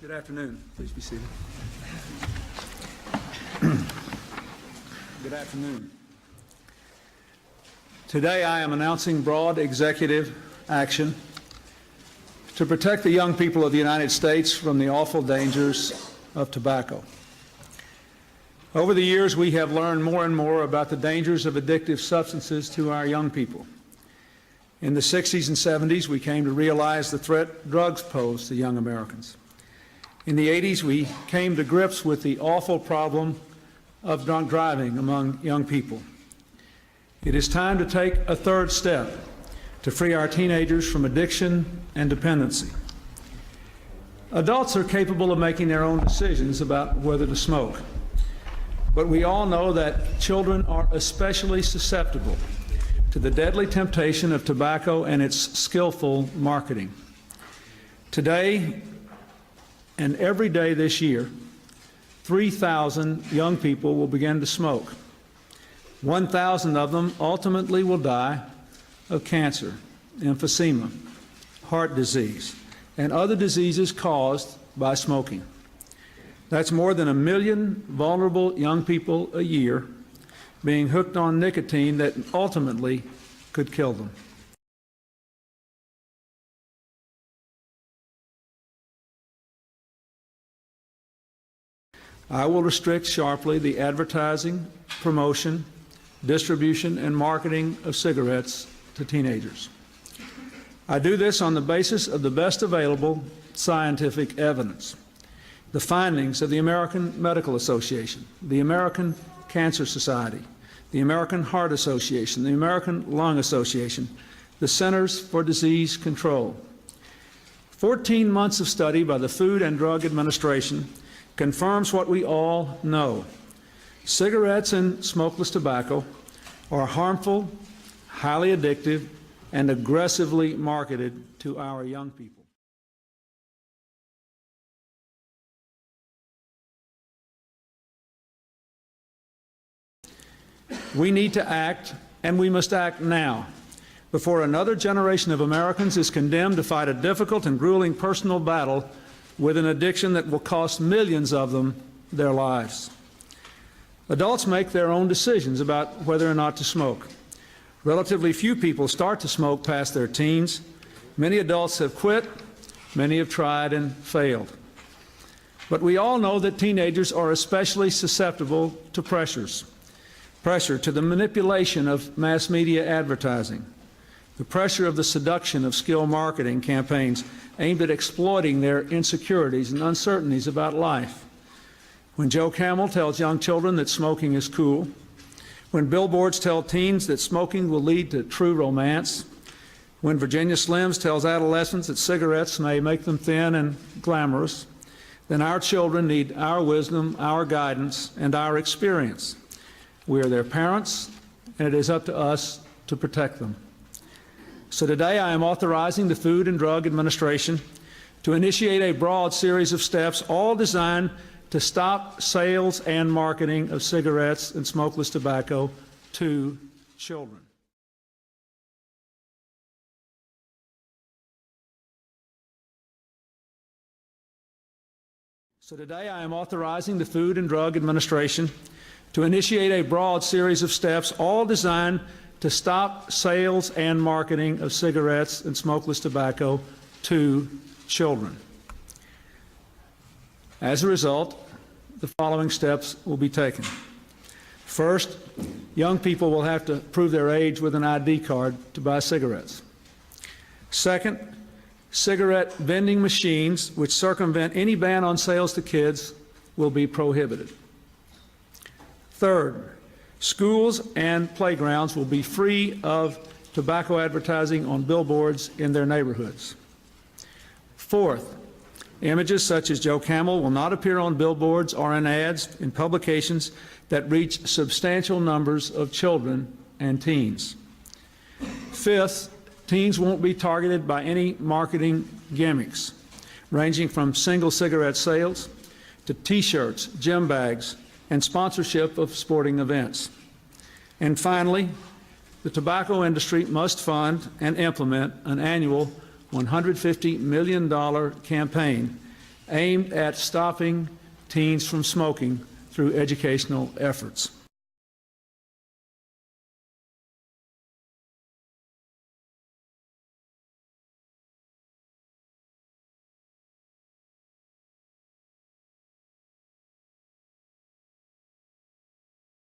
Good afternoon. Please be seated. Good afternoon. Today I am announcing broad executive action to protect the young people of the United States from the awful dangers of tobacco. Over the years, we have learned more and more about the dangers of addictive substances to our young people. In the 60s and 70s, we came to realize the threat drugs pose to young Americans. In the 80s, we came to grips with the awful problem of drunk driving among young people. It is time to take a third step to free our teenagers from addiction and dependency. Adults are capable of making their own decisions about whether to smoke, but we all know that children are especially susceptible to the deadly temptation of tobacco and its skillful marketing. Today, and every day this year, 3,000 young people will begin to smoke. 1,000 of them ultimately will die of cancer, emphysema, heart disease, and other diseases caused by smoking. That's more than 1 million vulnerable young people a year being hooked on nicotine that ultimately could kill them. I will restrict sharply the advertising, promotion, distribution, and marketing of cigarettes to teenagers. I do this on the basis of the best available scientific evidence, the findings of the American Medical Association, the American Cancer Society, the American Heart Association, the American Lung Association, the Centers for Disease Control. 14 months of study by the Food and Drug Administration confirms what we all know. Cigarettes and smokeless tobacco are harmful, highly addictive, and aggressively marketed to our young people. We need to act, and we must act now, before another generation of Americans is condemned to fight a difficult and grueling personal battle with an addiction that will cost millions of them their lives. Adults make their own decisions about whether or not to smoke. Relatively few people start to smoke past their teens. Many adults have quit, many have tried and failed. But we all know that teenagers are especially susceptible to pressure to the manipulation of mass media advertising, the pressure of the seduction of skill marketing campaigns aimed at exploiting their insecurities and uncertainties about life. When Joe Camel tells young children that smoking is cool, when billboards tell teens that smoking will lead to true romance, when Virginia Slims tells adolescents that cigarettes may make them thin and glamorous, then our children need our wisdom, our guidance, and our experience. We are their parents, and it is up to us to protect them. So today I am authorizing the Food and Drug Administration to initiate a broad series of steps, all designed to stop sales and marketing of cigarettes and smokeless tobacco to children. So today I am authorizing the Food and Drug Administration to initiate a broad series of steps, all designed to stop sales and marketing of cigarettes and smokeless tobacco to children. As a result, the following steps will be taken. First, young people will have to prove their age with an ID card to buy cigarettes. Second, cigarette vending machines which circumvent any ban on sales to kids will be prohibited. Third, schools and playgrounds will be free of tobacco advertising on billboards in their neighborhoods. Fourth, images such as Joe Camel will not appear on billboards or in ads in publications that reach substantial numbers of children and teens. Fifth, teens won't be targeted by any marketing gimmicks, ranging from single cigarette sales to T-shirts, gym bags, and sponsorship of sporting events. And finally, the tobacco industry must fund and implement an annual $150 million campaign aimed at stopping teens from smoking through educational efforts.